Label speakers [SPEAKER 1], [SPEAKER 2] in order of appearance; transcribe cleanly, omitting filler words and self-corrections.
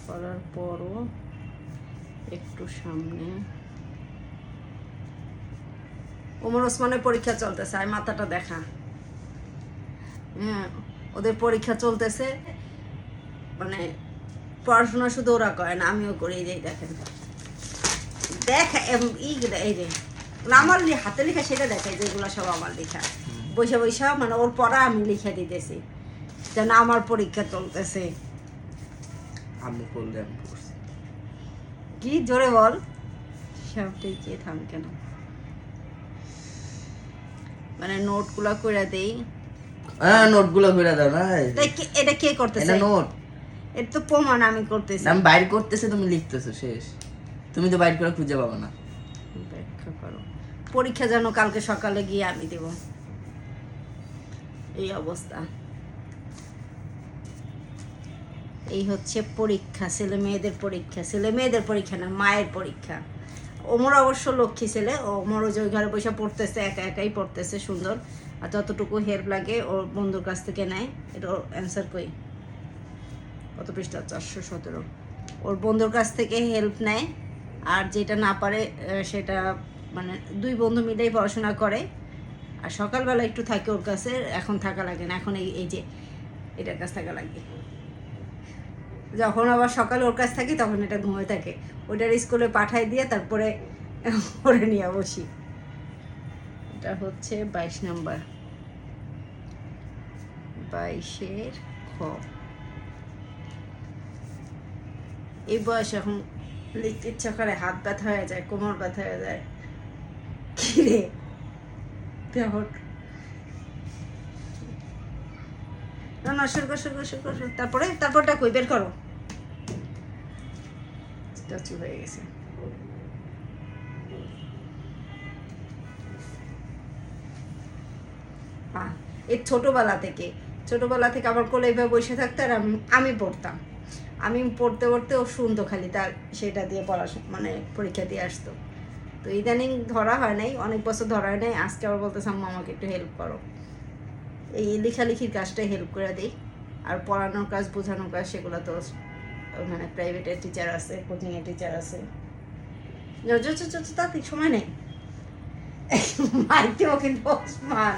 [SPEAKER 1] করার পরও একটু সামনে। ওমর ওসমানের পরীক্ষা চলতেছে, আর মাথাটা দেখা। হ্যাঁ, ওদের পরীক্ষা চলতেছে, মানে পড়াশোনা শুধু ওরা করে না, আমিও করি। এই যে দেখেন, দেখ এই রে আমার হাতে লেখা সেটা দেখাই, যেগুলো সব আমার লেখা। বৈশা বৈশা মানে ওর পড়া আমি লিখে দিতেছি, যেন আমার পরীক্ষা চলতেছে।
[SPEAKER 2] আমি করলে আমি করছি।
[SPEAKER 1] কি জোরে বল, সবটাই কে থাম কেন, মানে নোটগুলো করে দেই।
[SPEAKER 2] হ্যাঁ, নোটগুলো কইরা দাও না।
[SPEAKER 1] এটা কে করতেছে?
[SPEAKER 2] এটা নোট,
[SPEAKER 1] এটা তো প্রমাণ আমি করতেছি।
[SPEAKER 2] আমি বাইর করতেছে, তুমি লিখতেছো, শেষ। তুমি তো বাইর করে খুঁজে পাবো না।
[SPEAKER 1] ব্যাখ্যা করো। পরীক্ষা যেন কালকে সকালে গিয়ে আমি দেব, এই অবস্থা। এই হচ্ছে পরীক্ষা, ছেলে মেয়েদের পরীক্ষা। ছেলে মেয়েদের পরীক্ষা না, মায়ের পরীক্ষা। ওমর অবশ্য লক্ষ্মী ছেলে, ওমর ওই যে ঘরে বসে পড়তেছে, একা একাই পড়তেছে সুন্দর। আর যতটুকু হেল্প লাগে ওর বন্ধুর কাছ থেকে নেয়। এটা ওর অ্যান্সার কই, কত পৃষ্ঠা? 417। ওর বন্ধুর কাছ থেকে হেল্প নেয়, আর যেটা না পারে সেটা মানে দুই বন্ধু মিলেই পড়াশোনা করে। আর সকালবেলা একটু থাকে ওর কাছে, এখন থাকা লাগে না, এখন এই যে এটার কাছ থাকা লাগে। যখন আবার সকালে ওর কাছ থাকি তখন এটা ঘুমিয়ে থাকে, ওটার স্কুলে পাঠাই দিয়ে তারপরে ওরে নিয়ে বসি। এটা হচ্ছে 22 নাম্বার, 22-এর খ। এই বয়স এখন লিখতে ইচ্ছা করে, হাত ব্যথা হয়ে যায়, কোমর ব্যথা হয়ে যায়। কিরে দেহর না না, শুরু কর। তারপরটা কই বের করো। স্ট্যাচু হয়ে গেছে। এই ছোটবেলা থেকে আমার কোলে এইভাবে বসে থাকতো, আর আমি পড়তাম। আমি পড়তে পড়তে ও শুনতো খালি, তার সেটা দিয়ে পড়াশোনা মানে পরীক্ষা দিয়ে আসতো। তো ইদানিং ধরা হয় নাই, অনেক বছর ধরা হয় নাই। আজকে আবার বলতেছে আম্মা আমাকে একটু হেল্প করো, এই লেখালেখির কাজটাই হেল্প করে দিই। আর পড়ানোর কাজ, বোঝানোর কাজ, সেগুলো তো মানে প্রাইভেটের টিচার আছে, কোচিংয়ের টিচার আছে। তাতে সময় নেই। মাইতেও কিন্তু ওসমান